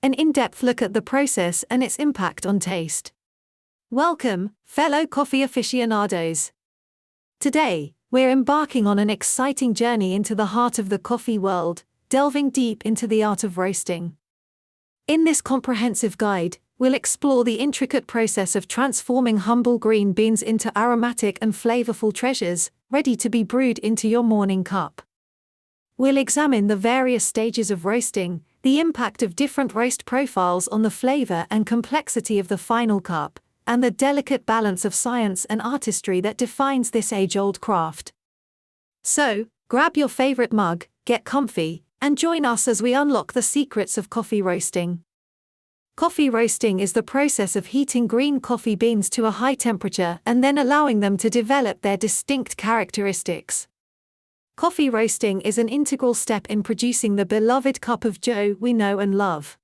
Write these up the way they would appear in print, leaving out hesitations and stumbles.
an in-depth look at the process and its impact on taste. Welcome, fellow coffee aficionados. Today, we're embarking on an exciting journey into the heart of the coffee world, delving deep into the art of roasting. In this comprehensive guide, we'll explore the intricate process of transforming humble green beans into aromatic and flavorful treasures, ready to be brewed into your morning cup. We'll examine the various stages of roasting, the impact of different roast profiles on the flavor and complexity of the final cup, and the delicate balance of science and artistry that defines this age-old craft. So, grab your favorite mug, get comfy, and join us as we unlock the secrets of coffee roasting. Coffee roasting is the process of heating green coffee beans to a high temperature and then allowing them to develop their distinct characteristics. Coffee roasting is an integral step in producing the beloved cup of joe we know and love.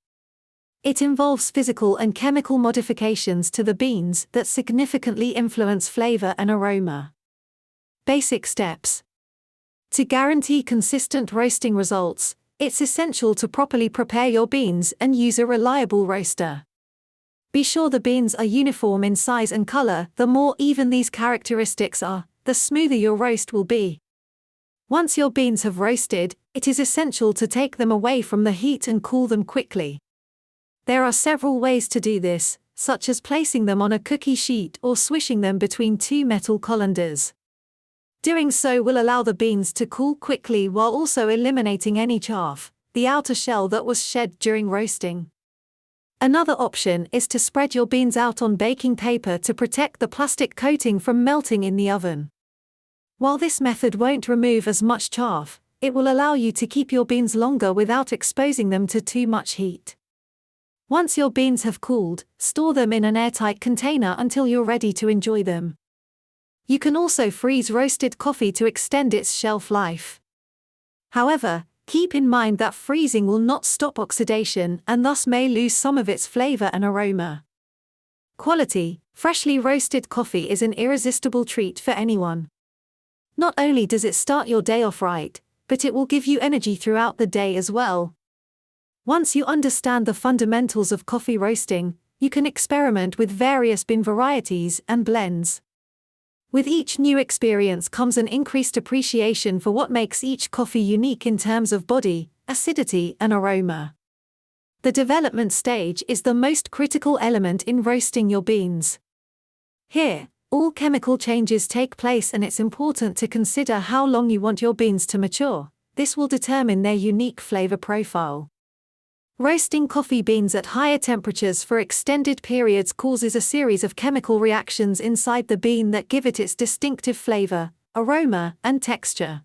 It involves physical and chemical modifications to the beans that significantly influence flavor and aroma. Basic steps. To guarantee consistent roasting results, it's essential to properly prepare your beans and use a reliable roaster. Be sure the beans are uniform in size and color. The more even these characteristics are, the smoother your roast will be. Once your beans have roasted, it is essential to take them away from the heat and cool them quickly. There are several ways to do this, such as placing them on a cookie sheet or swishing them between two metal colanders. Doing so will allow the beans to cool quickly while also eliminating any chaff, the outer shell that was shed during roasting. Another option is to spread your beans out on baking paper to protect the plastic coating from melting in the oven. While this method won't remove as much chaff, it will allow you to keep your beans longer without exposing them to too much heat. Once your beans have cooled, store them in an airtight container until you're ready to enjoy them. You can also freeze roasted coffee to extend its shelf life. However, keep in mind that freezing will not stop oxidation and thus may lose some of its flavor and aroma. Quality: freshly roasted coffee is an irresistible treat for anyone. Not only does it start your day off right, but it will give you energy throughout the day as well. Once you understand the fundamentals of coffee roasting, you can experiment with various bean varieties and blends. With each new experience comes an increased appreciation for what makes each coffee unique in terms of body, acidity, and aroma. The development stage is the most critical element in roasting your beans. Here, all chemical changes take place and it's important to consider how long you want your beans to mature. This will determine their unique flavor profile. Roasting coffee beans at higher temperatures for extended periods causes a series of chemical reactions inside the bean that give it its distinctive flavor, aroma, and texture.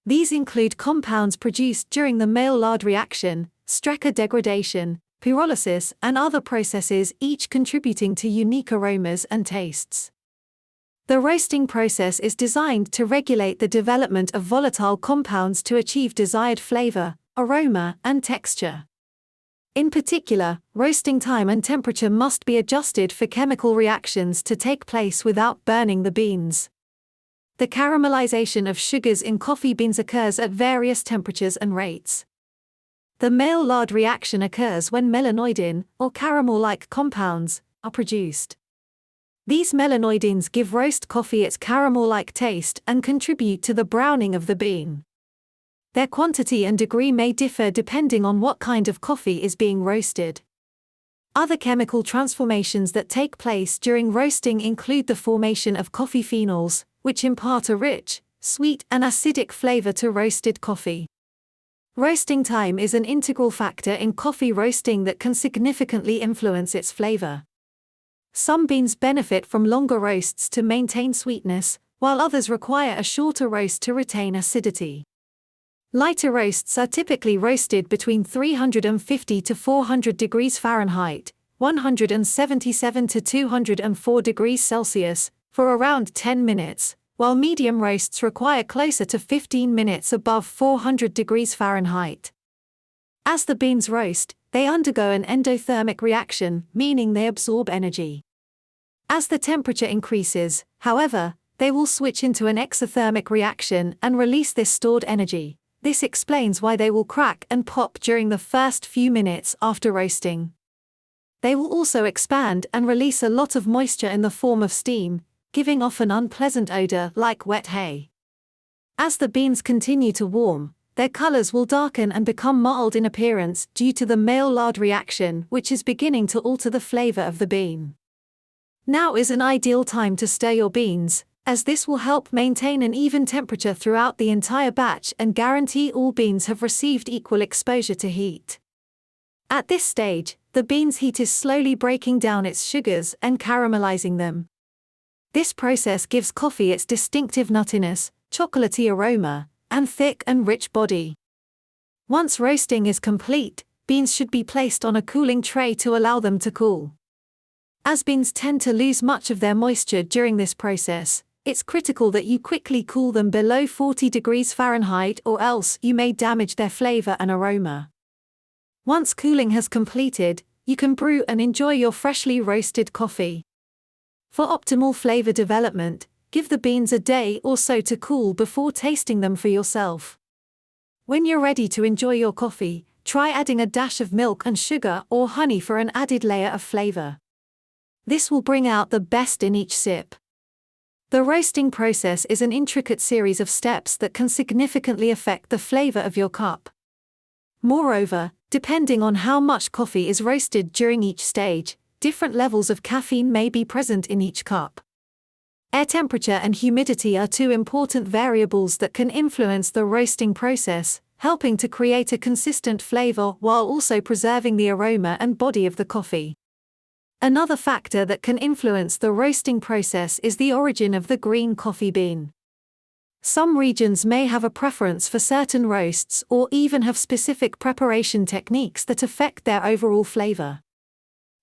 These include compounds produced during the Maillard reaction, Strecker degradation, pyrolysis, and other processes, each contributing to unique aromas and tastes. The roasting process is designed to regulate the development of volatile compounds to achieve desired flavor, aroma, and texture. In particular, roasting time and temperature must be adjusted for chemical reactions to take place without burning the beans. The caramelization of sugars in coffee beans occurs at various temperatures and rates. The Maillard reaction occurs when melanoidin, or caramel-like compounds, are produced. These melanoidins give roast coffee its caramel-like taste and contribute to the browning of the bean. Their quantity and degree may differ depending on what kind of coffee is being roasted. Other chemical transformations that take place during roasting include the formation of coffee phenols, which impart a rich, sweet, and acidic flavor to roasted coffee. Roasting time is an integral factor in coffee roasting that can significantly influence its flavor. Some beans benefit from longer roasts to maintain sweetness, while others require a shorter roast to retain acidity. Lighter roasts are typically roasted between 350 to 400 degrees Fahrenheit, 177 to 204 degrees Celsius, for around 10 minutes, while medium roasts require closer to 15 minutes above 400 degrees Fahrenheit. As the beans roast, they undergo an endothermic reaction, meaning they absorb energy. As the temperature increases, however, they will switch into an exothermic reaction and release this stored energy, This explains why they will crack and pop during the first few minutes after roasting. They will also expand and release a lot of moisture in the form of steam, giving off an unpleasant odor like wet hay. As the beans continue to warm, their colors will darken and become mottled in appearance due to the Maillard reaction, which is beginning to alter the flavor of the bean. Now is an ideal time to stir your beans, as this will help maintain an even temperature throughout the entire batch and guarantee all beans have received equal exposure to heat. At this stage, the bean's heat is slowly breaking down its sugars and caramelizing them. This process gives coffee its distinctive nuttiness, chocolatey aroma, and thick and rich body. Once roasting is complete, beans should be placed on a cooling tray to allow them to cool. As beans tend to lose much of their moisture during this process, it's critical that you quickly cool them below 40 degrees Fahrenheit or else you may damage their flavor and aroma. Once cooling has completed, you can brew and enjoy your freshly roasted coffee. For optimal flavor development, give the beans a day or so to cool before tasting them for yourself. When you're ready to enjoy your coffee, try adding a dash of milk and sugar or honey for an added layer of flavor. This will bring out the best in each sip. The roasting process is an intricate series of steps that can significantly affect the flavor of your cup. Moreover, depending on how much coffee is roasted during each stage, different levels of caffeine may be present in each cup. Air temperature and humidity are two important variables that can influence the roasting process, helping to create a consistent flavor while also preserving the aroma and body of the coffee. Another factor that can influence the roasting process is the origin of the green coffee bean. Some regions may have a preference for certain roasts or even have specific preparation techniques that affect their overall flavor.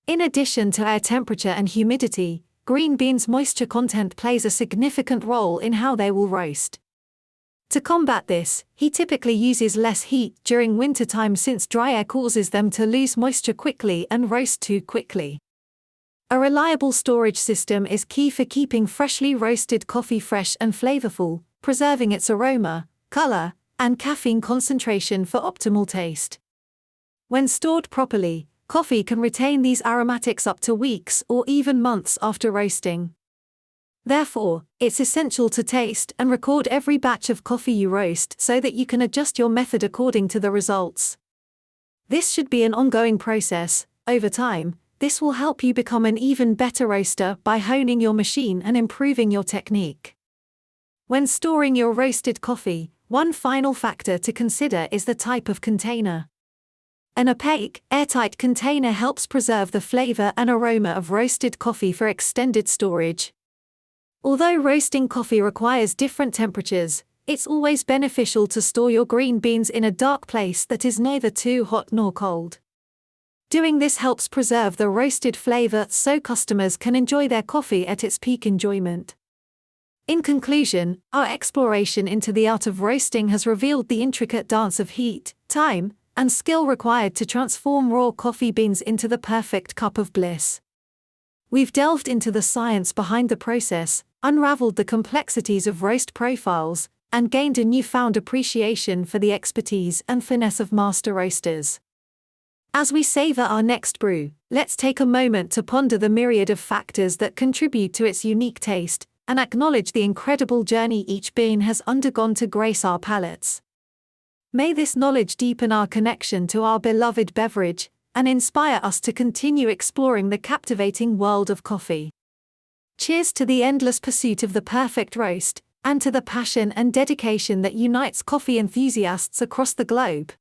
In addition to air temperature and humidity, green beans' moisture content plays a significant role in how they will roast. To combat this, he typically uses less heat during wintertime since dry air causes them to lose moisture quickly and roast too quickly. A reliable storage system is key for keeping freshly roasted coffee fresh and flavorful, preserving its aroma, color, and caffeine concentration for optimal taste. When stored properly, coffee can retain these aromatics up to weeks or even months after roasting. Therefore, it's essential to taste and record every batch of coffee you roast so that you can adjust your method according to the results. This should be an ongoing process. Over time, this will help you become an even better roaster by honing your machine and improving your technique. When storing your roasted coffee, one final factor to consider is the type of container. An opaque, airtight container helps preserve the flavor and aroma of roasted coffee for extended storage. Although roasting coffee requires different temperatures, it's always beneficial to store your green beans in a dark place that is neither too hot nor cold. Doing this helps preserve the roasted flavor so customers can enjoy their coffee at its peak enjoyment. In conclusion, our exploration into the art of roasting has revealed the intricate dance of heat, time, and skill required to transform raw coffee beans into the perfect cup of bliss. We've delved into the science behind the process, unraveled the complexities of roast profiles, and gained a newfound appreciation for the expertise and finesse of master roasters. As we savor our next brew, let's take a moment to ponder the myriad of factors that contribute to its unique taste, and acknowledge the incredible journey each bean has undergone to grace our palates. May this knowledge deepen our connection to our beloved beverage, and inspire us to continue exploring the captivating world of coffee. Cheers to the endless pursuit of the perfect roast, and to the passion and dedication that unites coffee enthusiasts across the globe.